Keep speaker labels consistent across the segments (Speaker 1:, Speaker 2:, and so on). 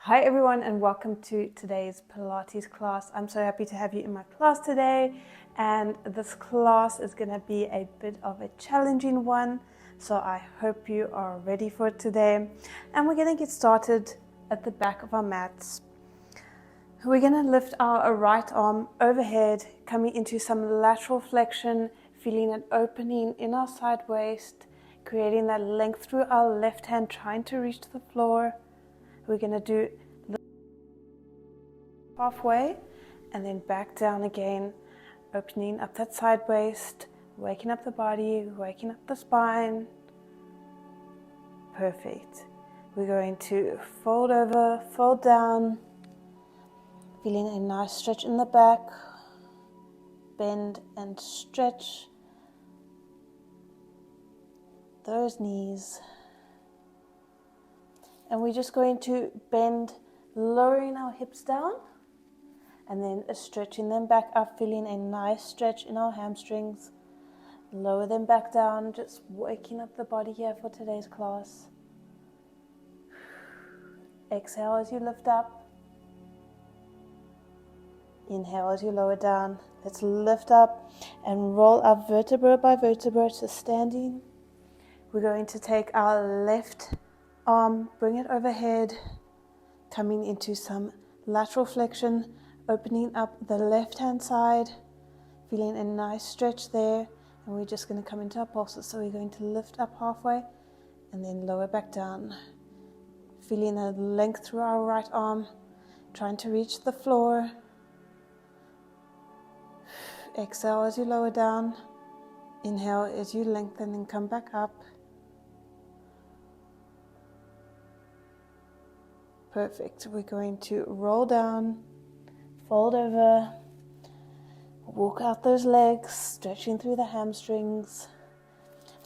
Speaker 1: Hi everyone and welcome to today's Pilates class. I'm so happy to have you in my class today, and this class is going to be a bit of a challenging one, so I hope you are ready for it today. And we're going to get started at the back of our mats. We're going to lift our right arm overhead, coming into some lateral flexion, feeling an opening in our side waist, creating that length through our left hand, trying to reach the floor. We're going to do halfway and then back down again, opening up that side waist, waking up the body, waking up the spine. Perfect. We're going to fold over, fold down, feeling a nice stretch in the back, bend and stretch those knees. And we're just going to bend, lowering our hips down, and then stretching them back up, feeling a nice stretch in our hamstrings. Lower them back down, just waking up the body here for today's class. Exhale as you lift up. Inhale as you lower down. Let's lift up and roll up vertebra by vertebra to standing. We're going to take our left arm, bring it overhead, coming into some lateral flexion, opening up the left hand side, feeling a nice stretch there, and we're just going to come into our pulses. So we're going to lift up halfway and then lower back down, feeling a length through our right arm, trying to reach the floor. Exhale as you lower down. Inhale as you lengthen and come back up. Perfect. We're going to roll down, fold over, walk out those legs, stretching through the hamstrings.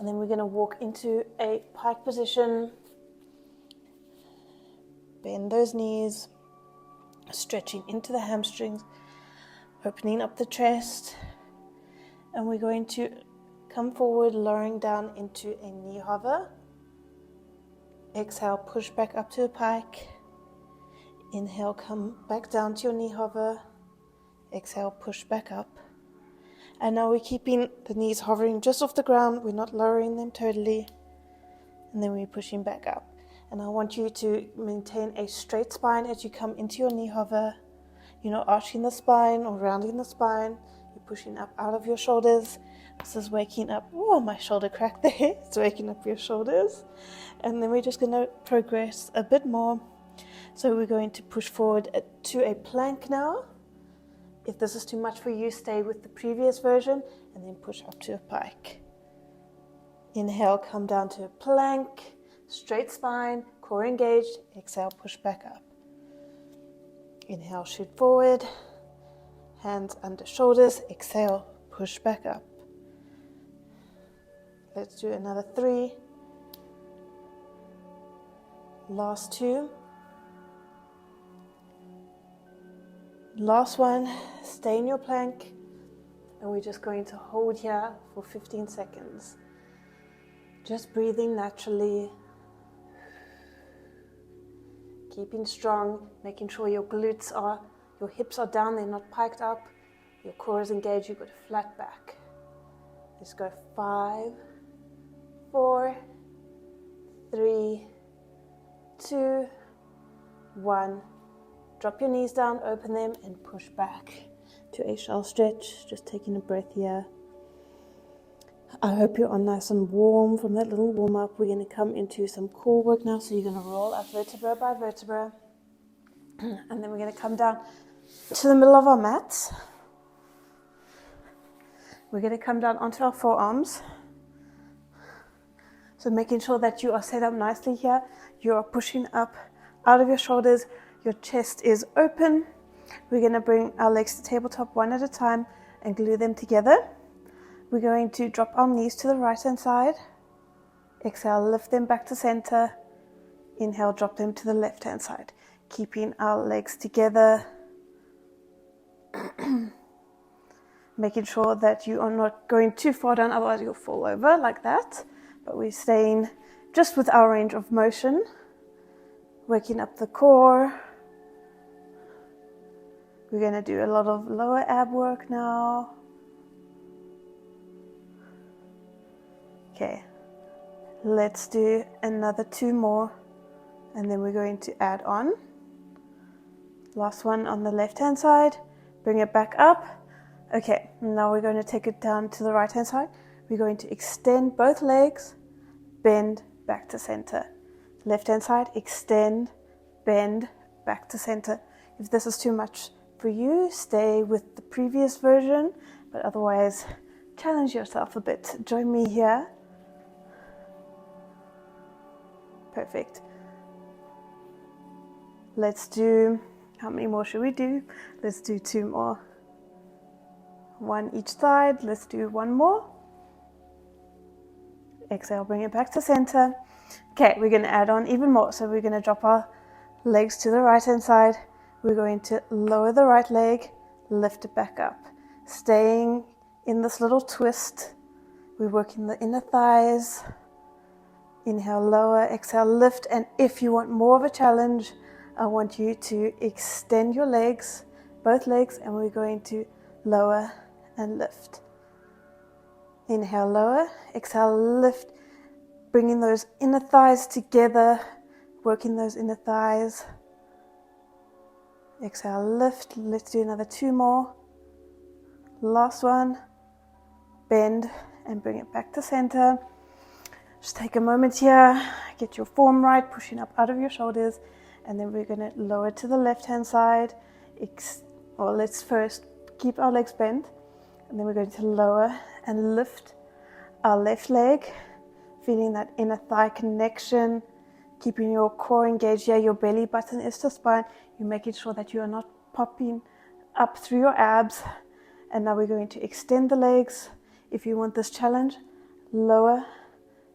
Speaker 1: And then we're going to walk into a pike position. Bend those knees, stretching into the hamstrings, opening up the chest. And we're going to come forward, lowering down into a knee hover. Exhale, push back up to a pike. Inhale, come back down to your knee hover. Exhale, push back up. And now we're keeping the knees hovering just off the ground. We're not lowering them totally. And then we're pushing back up. And I want you to maintain a straight spine as you come into your knee hover. You're not arching the spine or rounding the spine. You're pushing up out of your shoulders. This is waking up. Oh, my shoulder cracked there. It's waking up your shoulders. And then we're just going to progress a bit more. So we're going to push forward to a plank now. If this is too much for you, stay with the previous version and then push up to a pike. Inhale, come down to a plank, straight spine, core engaged. Exhale, push back up. Inhale, shoot forward, hands under shoulders. Exhale, push back up. Let's do another 3. Last 2. Last one, stay in your plank, and we're just going to hold here for 15 seconds. Just breathing naturally, keeping strong, making sure your hips are down, they're not piked up, your core is engaged, you've got a flat back. Let's go 5, 4, 3, 2, 1. Drop your knees down, open them, and push back to a shell stretch. Just taking a breath here. I hope you're nice and warm from that little warm-up. We're going to come into some core work now. So you're going to roll up vertebra by vertebra. And then we're going to come down to the middle of our mats. We're going to come down onto our forearms. So making sure that you are set up nicely here. You are pushing up out of your shoulders. Your chest is open. We're going to bring our legs to tabletop one at a time and glue them together. We're going to drop our knees to the right hand side. Exhale, lift them back to center. Inhale, drop them to the left hand side. Keeping our legs together. Making sure that you are not going too far down, otherwise you'll fall over like that. But we're staying just with our range of motion. Working up the core. We're going to do a lot of lower ab work now. Okay, let's do another 2 more, and then we're going to add on. Last one on the left hand side, bring it back up. Okay, now we're going to take it down to the right hand side. We're going to extend both legs, bend, back to center. Left hand side, extend, bend, back to center. If this is too much for you, stay with the previous version, but otherwise challenge yourself a bit. Join me here. Perfect. Let's do, how many more should we do? Let's do 2 more. 1 each side. Let's do 1 more. Exhale, bring it back to center. Okay, we're going to add on even more. So we're going to drop our legs to the right hand side. We're going to lower the right leg, lift it back up. Staying in this little twist. We're working the inner thighs. Inhale, lower, exhale, lift. And if you want more of a challenge, I want you to extend your legs, both legs, and we're going to lower and lift. Inhale, lower, exhale, lift. Bringing those inner thighs together, working those inner thighs. Exhale, lift. Let's do another 2 more. Last one. Bend and bring it back to center. Just take a moment here, get your form right, pushing up out of your shoulders, and then we're going to lower to the left hand side. Well, let's first keep our legs bent, and then we're going to lower and lift our left leg, feeling that inner thigh connection, keeping your core engaged here. Your belly button is to spine. You're making sure that you are not popping up through your abs. And now we're going to extend the legs. If you want this challenge, lower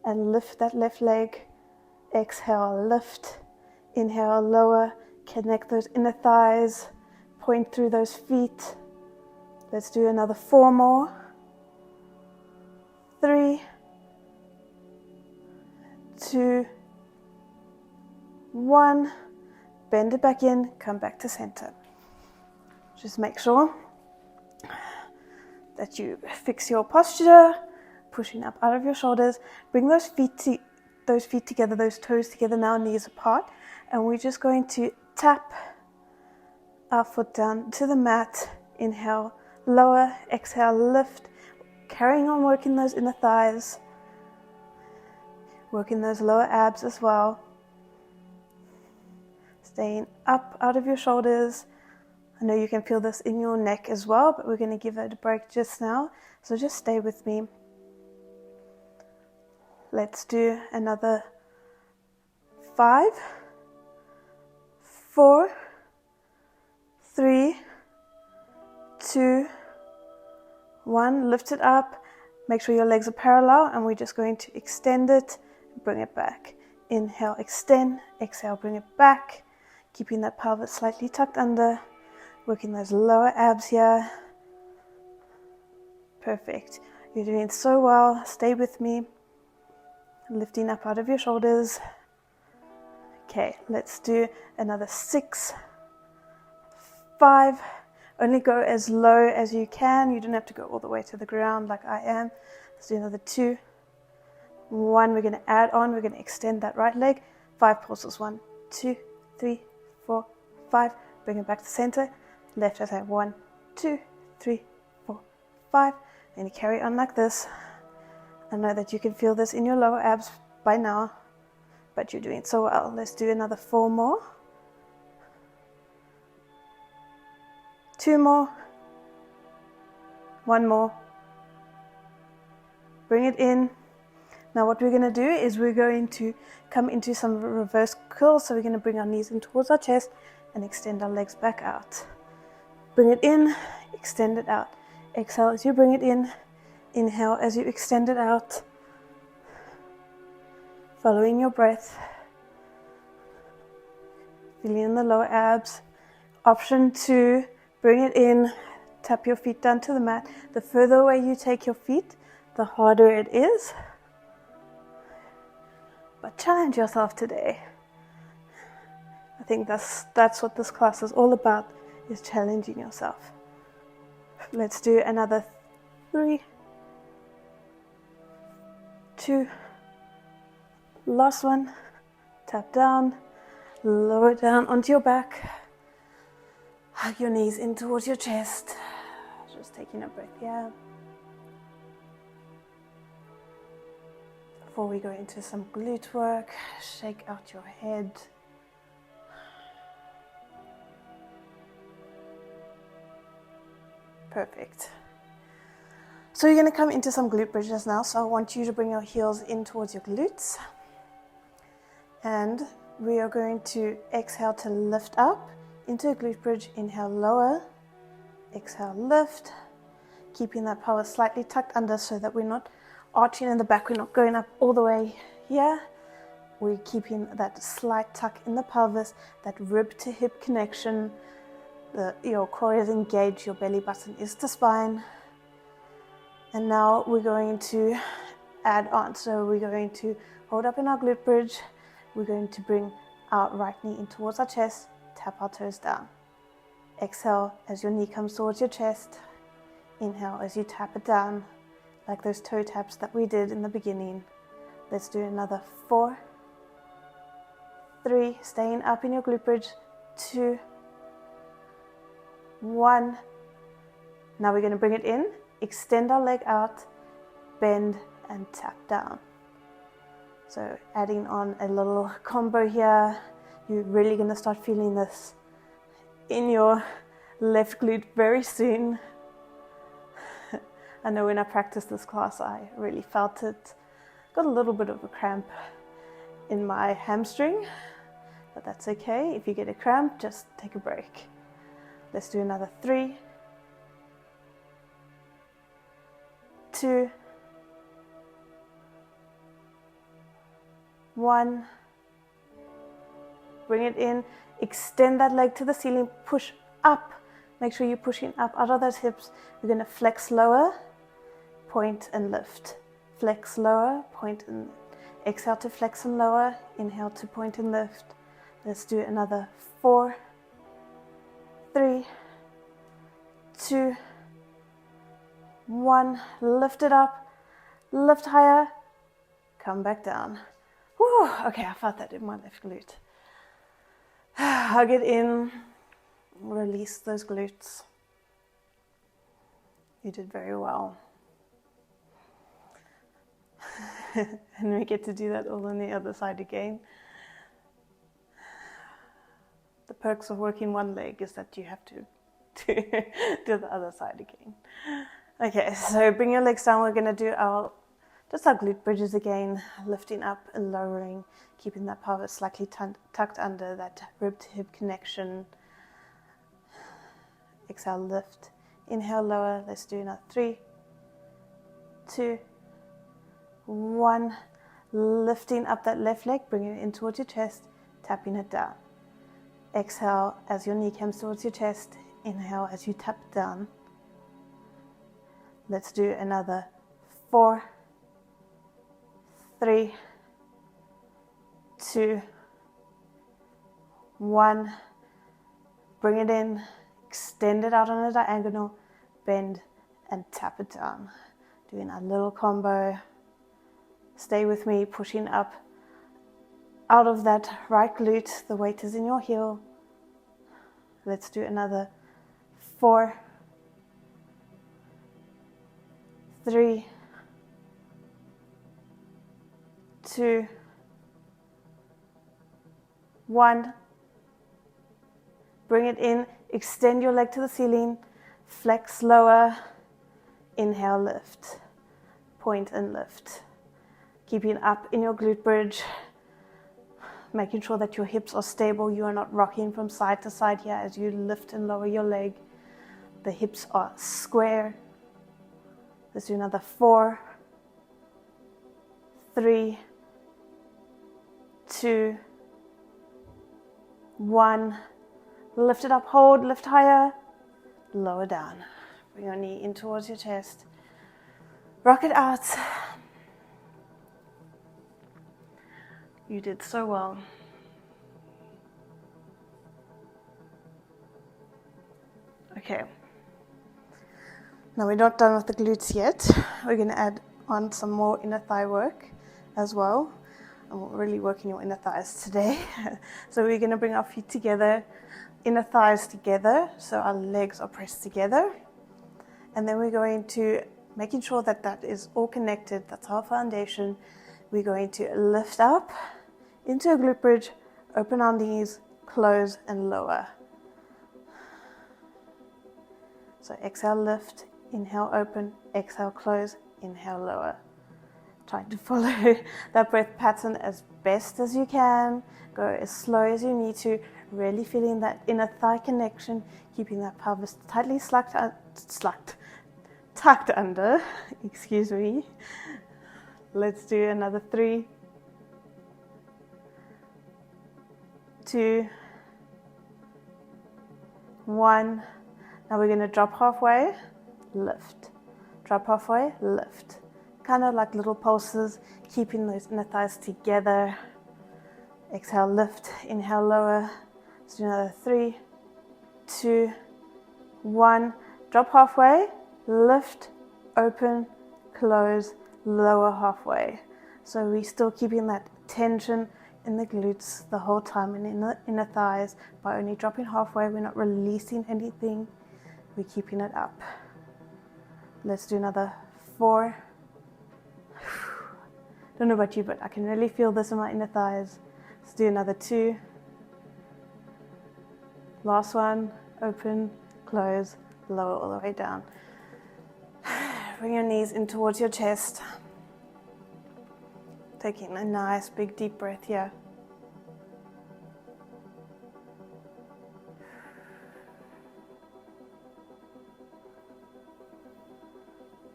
Speaker 1: and lift that left leg. Exhale, lift. Inhale, lower. Connect those inner thighs. Point through those feet. Let's do another 4 more. 3, 2, 1. Bend it back in. Come back to center. Just make sure that you fix your posture, pushing up out of your shoulders. Bring those feet together, those toes together now, knees apart. And we're just going to tap our foot down to the mat. Inhale, lower, exhale, lift. Carrying on working those inner thighs, working those lower abs as well. Staying up out of your shoulders. I know you can feel this in your neck as well, but we're going to give it a break just now. So just stay with me. Let's do another 5, 4, 3, 2, 1. Lift it up. Make sure your legs are parallel, and we're just going to extend it and bring it back. Inhale, extend. Exhale, bring it back. Keeping that pelvis slightly tucked under. Working those lower abs here. Perfect. You're doing so well. Stay with me. Lifting up out of your shoulders. Okay, let's do another 6, 5. Only go as low as you can. You don't have to go all the way to the ground like I am. Let's do another 2, 1. We're going to add on. We're going to extend that right leg. 5 pulses. 1, 2, 3, 4, 5. Bring it back to center. Left side. 1, 2, 3, 4, 5. And you carry on like this. I know that you can feel this in your lower abs by now, but you're doing so well. Let's do another 4 more. 2 more. 1 more. Bring it in. Now what we're going to do is we're going to come into some reverse curls. So we're going to bring our knees in towards our chest and extend our legs back out. Bring it in, extend it out. Exhale as you bring it in. Inhale as you extend it out. Following your breath. Feeling the lower abs. Option 2, bring it in. Tap your feet down to the mat. The further away you take your feet, the harder it is. But challenge yourself today. I think that's what this class is all about, is challenging yourself. Let's do another 3, 2, last one. Tap down, lower down onto your back. Hug your knees in towards your chest. Just taking a breath here. Before we go into some glute work, shake out your head. Perfect. So you're going to come into some glute bridges now. So I want you to bring your heels in towards your glutes. And we are going to exhale to lift up into a glute bridge. Inhale, lower. Exhale, lift. Keeping that pelvis slightly tucked under so that we're not arching in the back. We're not going up all the way here. We're keeping that slight tuck in the pelvis, that rib to hip connection. Your core is engaged, your belly button is to spine. And now we're going to add on. So we're going to hold up in our glute bridge. We're going to bring our right knee in towards our chest, tap our toes down. Exhale as your knee comes towards your chest. Inhale as you tap it down, like those toe taps that we did in the beginning. Let's do another 4, 3, staying up in your glute bridge, 2, 1. Now we're going to bring it in, extend our leg out, bend and tap down. So adding on a little combo here. You're really going to start feeling this in your left glute very soon. I know when I practiced this class, I really felt it. Got a little bit of a cramp in my hamstring, but that's okay. If you get a cramp, just take a break. Let's do another 3, 2, 1. Bring it in, extend that leg to the ceiling, push up. Make sure you're pushing up out of those hips. We're going to flex lower, point and lift. Flex lower, point and exhale to flex and lower. Inhale to point and lift. Let's do another 4, 3, 2, 1. Lift it up, lift higher, come back down. Whew, okay, I felt that in my left glute. Hug it in, release those glutes. You did very well. And we get to do that all on the other side again. The perks of working one leg is that you have to do the other side again. Okay, so bring your legs down. We're going to do our glute bridges again, lifting up and lowering, keeping that pelvis slightly tucked under, that rib to hip connection. Exhale, lift. Inhale, lower. Let's do another 3, 2, 1. Lifting up that left leg, bringing it in towards your chest, tapping it down. Exhale as your knee comes towards your chest. Inhale as you tap it down. Let's do another 4, 3, 2, 1. Bring it in, extend it out on a diagonal, bend and tap it down. Doing a little combo. Stay with me, pushing up out of that right glute. The weight is in your heel. Let's do another 4, 3, 2, 1. Bring it in, extend your leg to the ceiling, flex lower, inhale, lift, point and lift. Keeping up in your glute bridge, making sure that your hips are stable. You are not rocking from side to side here as you lift and lower your leg. The hips are square. Let's do another 4, 3, 2, 1. Lift it up, hold, lift higher, lower down. Bring your knee in towards your chest. Rock it out. You did so well. Okay. Now we're not done with the glutes yet. We're going to add on some more inner thigh work as well. I'm really working your inner thighs today. So we're going to bring our feet together, inner thighs together, so our legs are pressed together. And then we're going to, making sure that that is all connected, that's our foundation, we're going to lift up into a glute bridge, open our knees, close and lower. So exhale, lift, inhale, open, exhale, close, inhale, lower. Trying to follow that breath pattern as best as you can. Go as slow as you need to, really feeling that inner thigh connection, keeping that pelvis tightly tucked under. Excuse me. Let's do another 3, 2, 1. Now we're going to drop halfway, lift. Drop halfway, lift. Kind of like little pulses, keeping those inner thighs together. Exhale, lift. Inhale, lower. Let's do another 3, 2, 1. Drop halfway, lift, open, close, lower halfway. So we're still keeping that tension in the glutes the whole time and in the inner thighs. By only dropping halfway, we're not releasing anything. We're keeping it up. Let's do another 4. Don't know about you, but I can really feel this in my inner thighs. Let's do another 2. Last one, open, close, lower all the way down. Bring your knees in towards your chest. Taking a nice big deep breath here.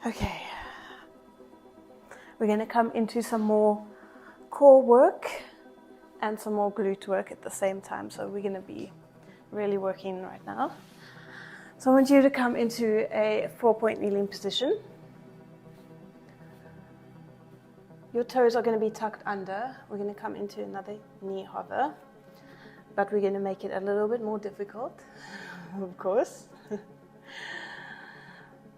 Speaker 1: Okay. We're going to come into some more core work and some more glute work at the same time. So we're going to be really working right now. So I want you to come into a 4-point kneeling position. Your toes are going to be tucked under. We're going to come into another knee hover, but we're going to make it a little bit more difficult, of course.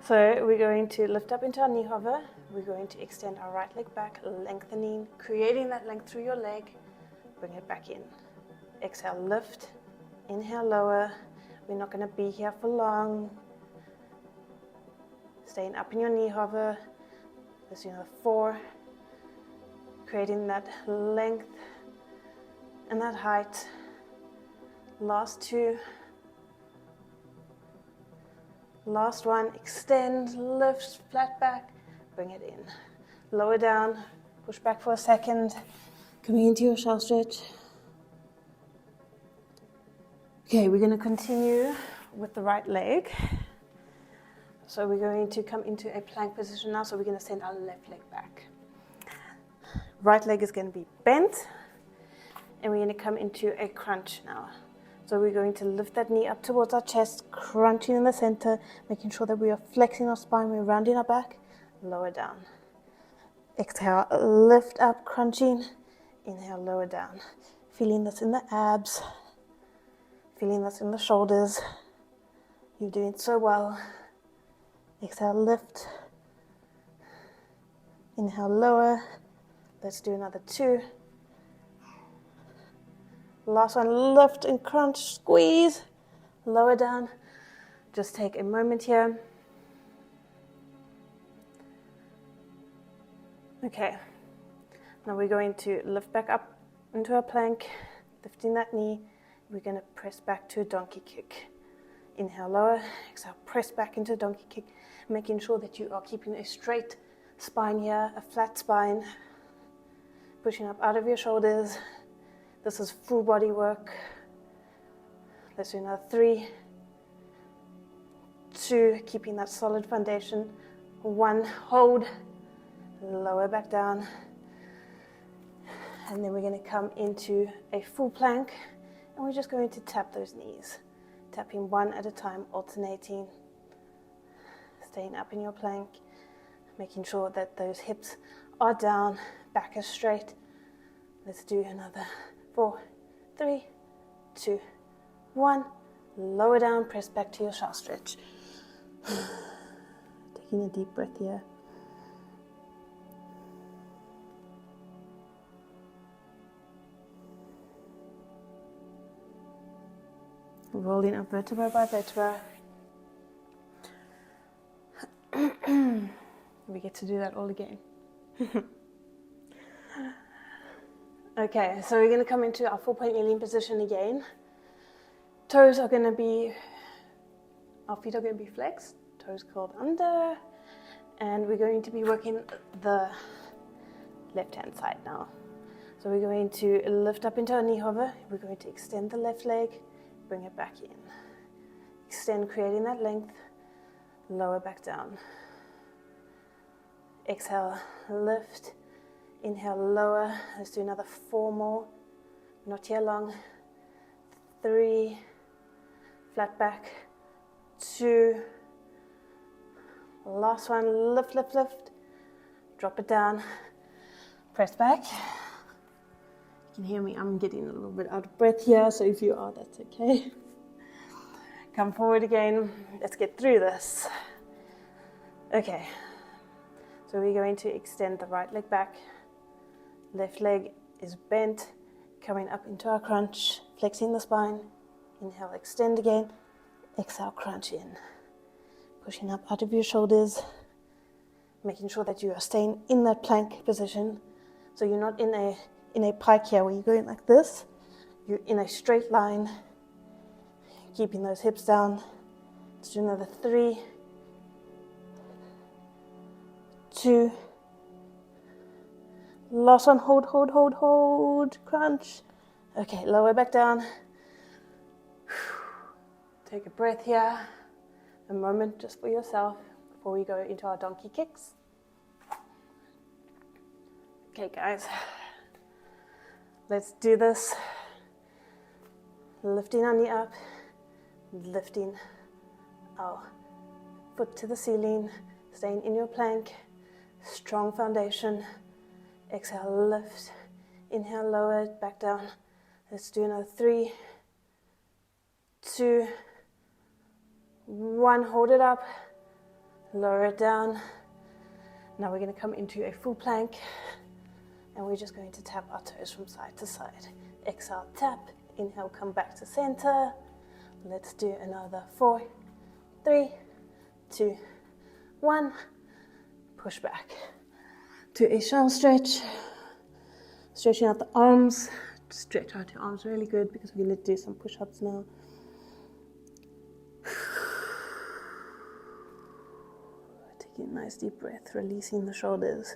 Speaker 1: So we're going to lift up into our knee hover. We're going to extend our right leg back, lengthening, creating that length through your leg. Bring it back in. Exhale, lift. Inhale, lower. We're not going to be here for long. Staying up in your knee hover. Let's do another 4. Creating that length and that height. Last 2. Last 1. Extend, lift, flat back. Bring it in. Lower down. Push back for a second. Coming into your shelf stretch. Okay, we're going to continue with the right leg. So we're going to come into a plank position now. So we're going to send our left leg back. Right leg is going to be bent. And we're going to come into a crunch now. So we're going to lift that knee up towards our chest, crunching in the center, making sure that we are flexing our spine, we're rounding our back, lower down. Exhale, lift up, crunching. Inhale, lower down. Feeling this in the abs, feeling this in the shoulders. You're doing so well. Exhale, lift. Inhale, lower. Let's do another 2. Last one, lift and crunch, squeeze, lower down. Just take a moment here. Okay, now we're going to lift back up into a plank, lifting that knee. We're going to press back to a donkey kick. Inhale, lower, exhale, press back into a donkey kick, making sure that you are keeping a straight spine here, a flat spine, pushing up out of your shoulders. This is full body work. Let's do another 3, 2, keeping that solid foundation. 1, hold, lower back down. And then we're going to come into a full plank, and we're just going to tap those knees. Tapping one at a time, alternating. Staying up in your plank, making sure that those hips are down, back is straight. Let's do another 4, 3, 2, 1. lower down, press back to your shaft stretch. Taking a deep breath here. Rolling up vertebra by vertebra. We get to do that all again. Okay, so we're going to come into our 4-point kneeling position again. Toes are going to be, our feet are going to be flexed, toes curled under, and we're going to be working the left-hand side now. So we're going to lift up into our knee hover. We're going to extend the left leg, bring it back in. Extend, creating that length, lower back down. Exhale, lift. Inhale, lower. Let's do another 4 more. Not here long. 3. Flat back. 2. Last one. Lift, lift, lift. Drop it down. Press back. You can hear me. I'm getting a little bit out of breath here, so if you are, that's okay. Come forward again. Let's get through this. Okay. So we're going to extend the right leg back. Left leg is bent, coming up into our crunch, flexing the spine. Inhale, extend again. Exhale, crunch in. Pushing up out of your shoulders, making sure that you are staying in that plank position. So you're not in a pike here where you're going like this. You're in a straight line, keeping those hips down. Let's do another 3, 2. Last one, hold, hold, hold, hold, crunch. Okay, lower back down. Take a breath here. A moment just for yourself before we go into our donkey kicks. Okay, guys. Let's do this. Lifting our knee up, lifting our foot to the ceiling, staying in your plank, strong foundation. Exhale, lift. Inhale, lower, back down. Let's do another 3, 2, 1. Hold it up. Lower it down. Now we're going to come into a full plank. And we're just going to tap our toes from side to side. Exhale, tap. Inhale, come back to center. Let's do another 4, 3, 2, 1. Push back to a shallow stretch. Stretching out the arms. Stretch out your arms really good because we're going to do some push-ups now. Taking a nice deep breath, releasing the shoulders.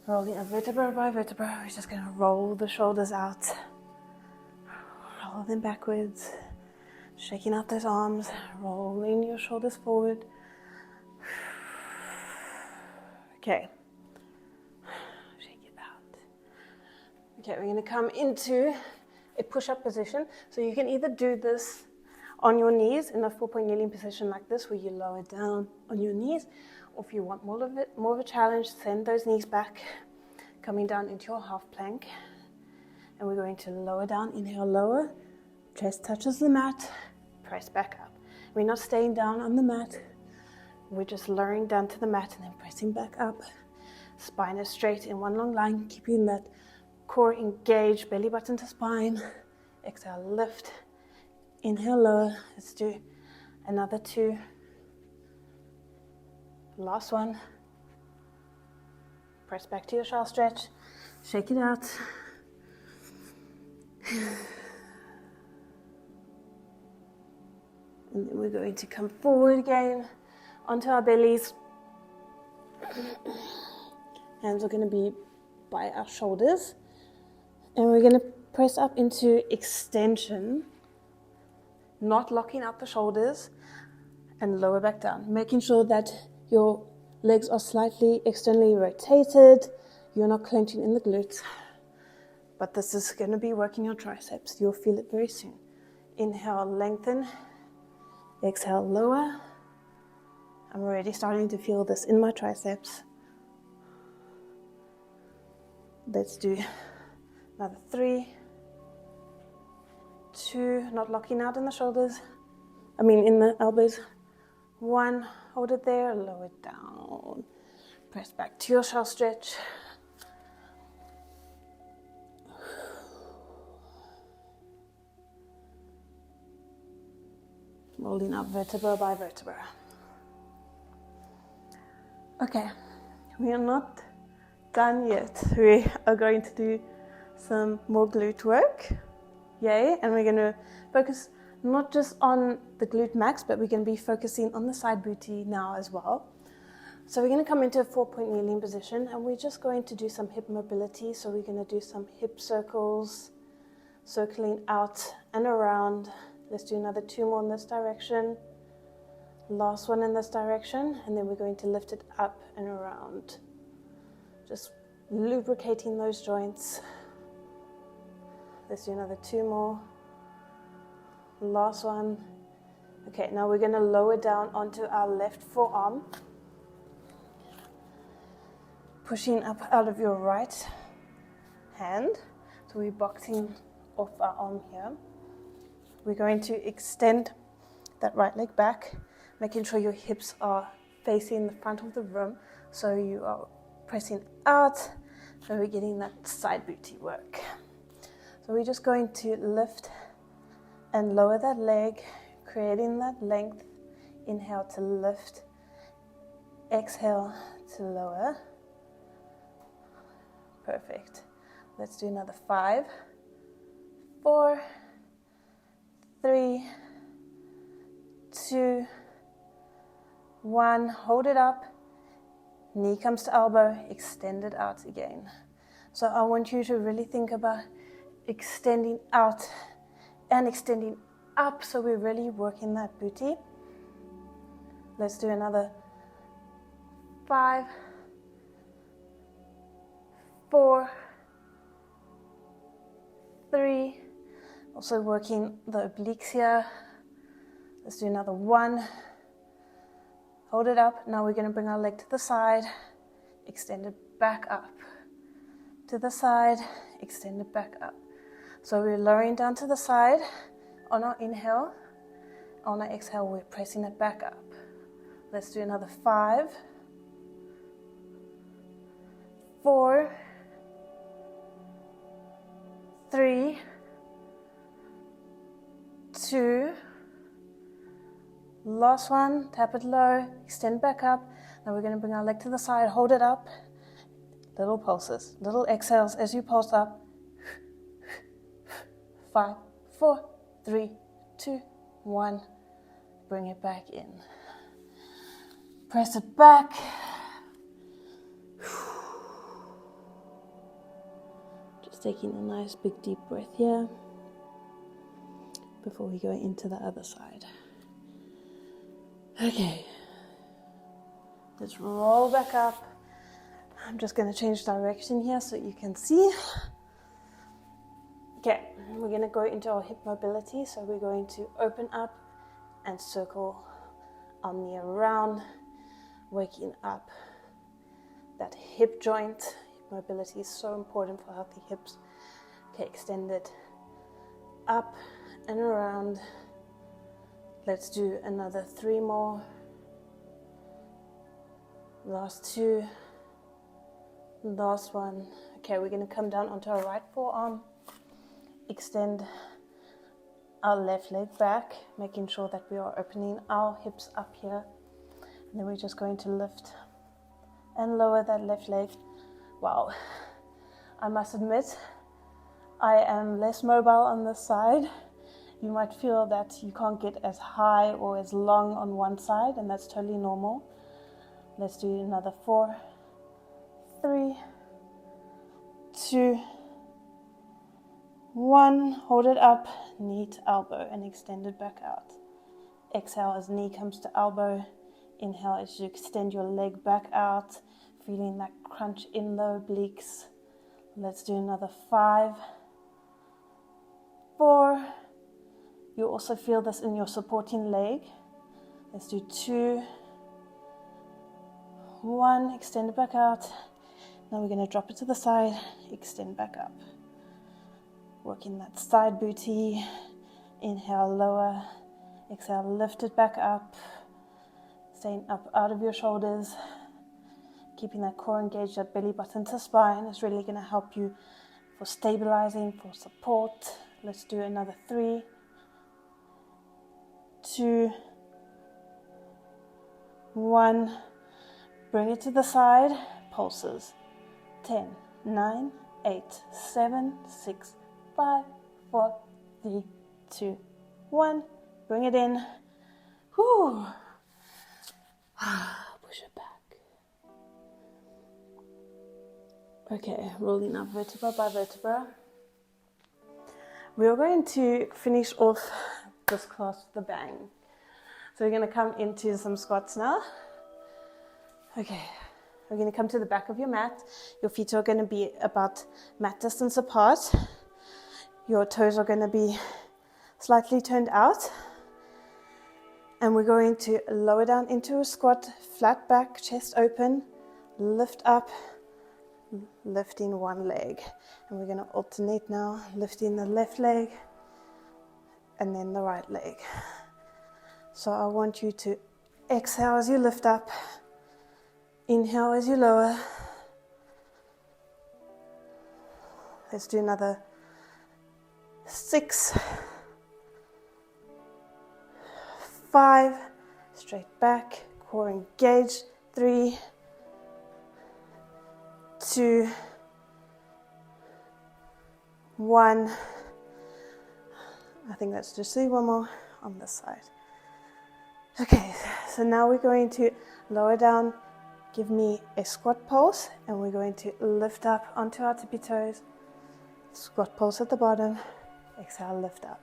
Speaker 1: Rolling up vertebra by vertebra. We're just going to roll the shoulders out. Roll them backwards. Shaking out those arms. Rolling your shoulders forward. Okay. Shake it out. Okay, we're going to come into a push-up position. So you can either do this on your knees in a 4-point kneeling position like this, where you lower down on your knees, or if you want more of a challenge, send those knees back, coming down into your half plank, and we're going to lower down. Inhale, lower, chest touches the mat, press back up. We're not staying down on the mat, we're just lowering down to the mat and then pressing back up. Spine is straight in one long line, keeping that core engaged, belly button to spine. Exhale, lift. Inhale, lower. Let's do another 2. Last one. Press back to your shallow stretch. Shake it out. And then we're going to come forward again onto our bellies. Hands are going to be by our shoulders. And we're going to press up into extension, not locking out the shoulders, and lower back down, making sure that your legs are slightly externally rotated. You're not clenching in the glutes, but this is going to be working your triceps. You'll feel it very soon. Inhale, lengthen. Exhale, lower. I'm already starting to feel this in my triceps. Let's do another 3, 2, not locking out in the shoulders, in the elbows. 1, hold it there, lower it down. Press back to your shelf stretch. Rolling up vertebra by vertebra. Okay, we are not done yet. We are going to do some more glute work. Yay, and we're going to focus not just on the glute max, but we're going to be focusing on the side booty now as well. So we're going to come into a 4-point kneeling position, and we're just going to do some hip mobility. So we're going to do some hip circles, circling out and around. Let's do another 2 more in this direction. Last one in this direction, and then we're going to lift it up and around. Just lubricating those joints. Let's do another 2 more. Last one. Okay, now we're going to lower down onto our left forearm. Pushing up out of your right hand. So we're boxing off our arm here. We're going to extend that right leg back, making sure your hips are facing the front of the room. So you are pressing out, so we're getting that side booty work. So we're just going to lift and lower that leg, creating that length. Inhale to lift, exhale to lower. Perfect. Let's do another 5, 4, 3, 2, 1. Hold it up. Knee comes to elbow, extend it out again. So I want you to really think about extending out and extending up, so we're really working that booty. Let's do another 5, 4, 3. Also working the obliques here. Let's do another 1. Hold it up. Now we're going to bring our leg to the side, extend it back up. To the side, extend it back up. So we're lowering down to the side on our inhale. On our exhale, we're pressing it back up. Let's do another 5, 4, 3, 2. Last one, tap it low, extend back up. Now we're going to bring our leg to the side, hold it up. Little pulses, little exhales as you pulse up. 5, 4, 3, 2, 1. Bring it back in. Press it back. Just taking a nice big deep breath here before we go into the other side. Okay, let's roll back up. I'm just going to change direction here so you can see. Okay, we're going to go into our hip mobility. So we're going to open up and circle our knee around, waking up that hip joint. Hip mobility is so important for healthy hips. Okay, extend it up and around. Let's do another 3 more. Last 2. Last one. Okay, we're going to come down onto our right forearm. Extend our left leg back, making sure that we are opening our hips up here. And then we're just going to lift and lower that left leg. Wow. I must admit, I am less mobile on this side. You might feel that you can't get as high or as long on one side, and that's totally normal. Let's do another 4, 3, 2, 1. Hold it up, knee to elbow, and extend it back out. Exhale as knee comes to elbow. Inhale as you extend your leg back out, feeling that crunch in the obliques. Let's do another 5, 4. You also feel this in your supporting leg. Let's do 2, 1. Extend it back out. Now we're going to drop it to the side, extend back up. Working that side booty, Inhale, lower. Exhale, lift it back up. Staying up out of your shoulders. Keeping that core engaged, that belly button to spine is really going to help you for stabilizing, for support. Let's do another 3, 2, 1. Bring it to the side. Pulses. 10, 9, 8, 7, 6, 5, 4, 3, 2, 1. Bring it in. Whew. Push it back. Okay, rolling up vertebra by vertebra. We're going to finish off this class with a bang. So we're going to come into some squats now. Okay, we're going to come to the back of your mat. Your feet are going to be about mat distance apart. Your toes are going to be slightly turned out. And we're going to lower down into a squat, flat back, chest open, lift up, lifting one leg. And we're going to alternate now, lifting the left leg and then the right leg. So I want you to exhale as you lift up, inhale as you lower. Let's do another 6, 5, straight back, core engaged, 3, 2, 1. I think let's just do one more on this side. Okay, so now we're going to lower down, give me a squat pulse, and we're going to lift up onto our tippy toes. Squat pulse at the bottom, exhale, lift up.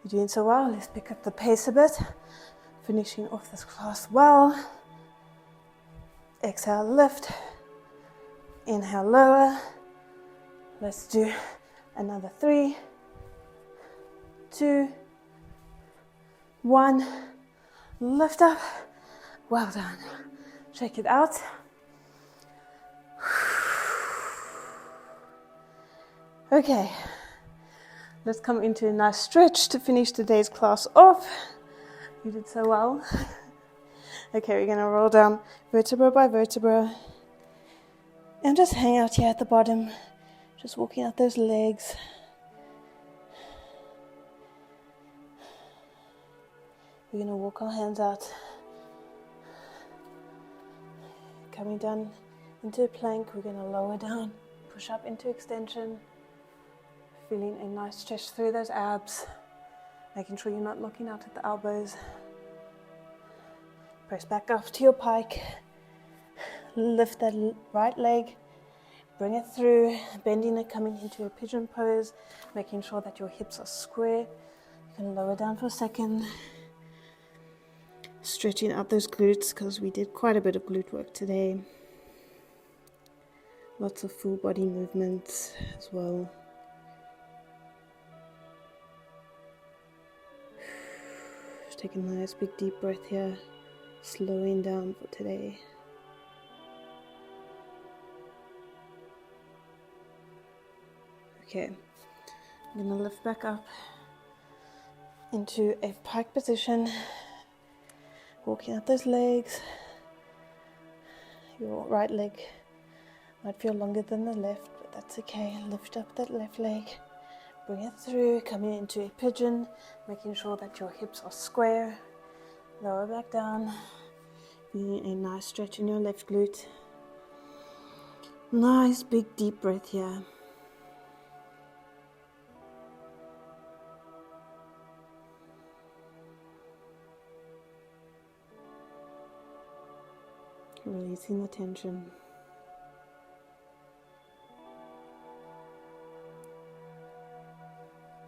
Speaker 1: You're doing so well. Let's pick up the pace a bit. Finishing off this class well. Exhale, lift. Inhale, lower. Let's do another 3, 2, 1. Lift up. Well done. Check it out. Okay. Let's come into a nice stretch to finish today's class off. You did so well. Okay, we're going to roll down vertebra by vertebra. And just hang out here at the bottom. Just walking out those legs. We're going to walk our hands out. Coming down into a plank, we're going to lower down, push up into extension. Feeling a nice stretch through those abs. Making sure you're not locking out at the elbows. Press back up to your pike. Lift that right leg. Bring it through, bending it, coming into a pigeon pose. Making sure that your hips are square. You can lower down for a second. Stretching out those glutes because we did quite a bit of glute work today. Lots of full body movements as well. Just take a nice big deep breath here. Slowing down for today. Okay, I'm going to lift back up into a pike position. Walking up those legs. Your right leg might feel longer than the left, but that's okay. Lift up that left leg. Bring it through, coming into a pigeon, making sure that your hips are square. Lower back down. Feeling a nice stretch in your left glute. Nice big deep breath here. Releasing the tension.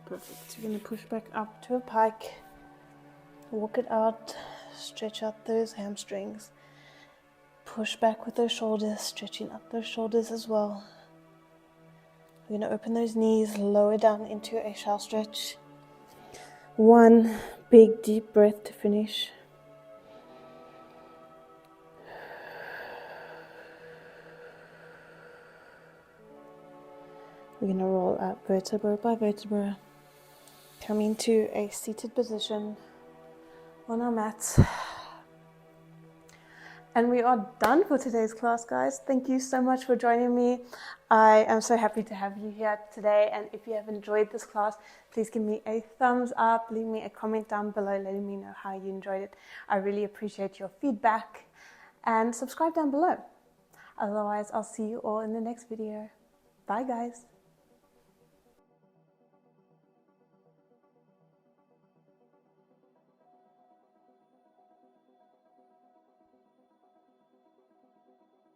Speaker 1: Perfect. You're going to push back up to a pike. Walk it out. Stretch out those hamstrings. Push back with those shoulders. Stretching up those shoulders as well. We're going to open those knees. Lower down into a shell stretch. One big deep breath to finish. We're going to roll up vertebra by vertebra. Come into a seated position on our mats. And we are done for today's class, guys. Thank you so much for joining me. I am so happy to have you here today. And if you have enjoyed this class, please give me a thumbs up. Leave me a comment down below letting me know how you enjoyed it. I really appreciate your feedback. And subscribe down below. Otherwise, I'll see you all in the next video. Bye, guys.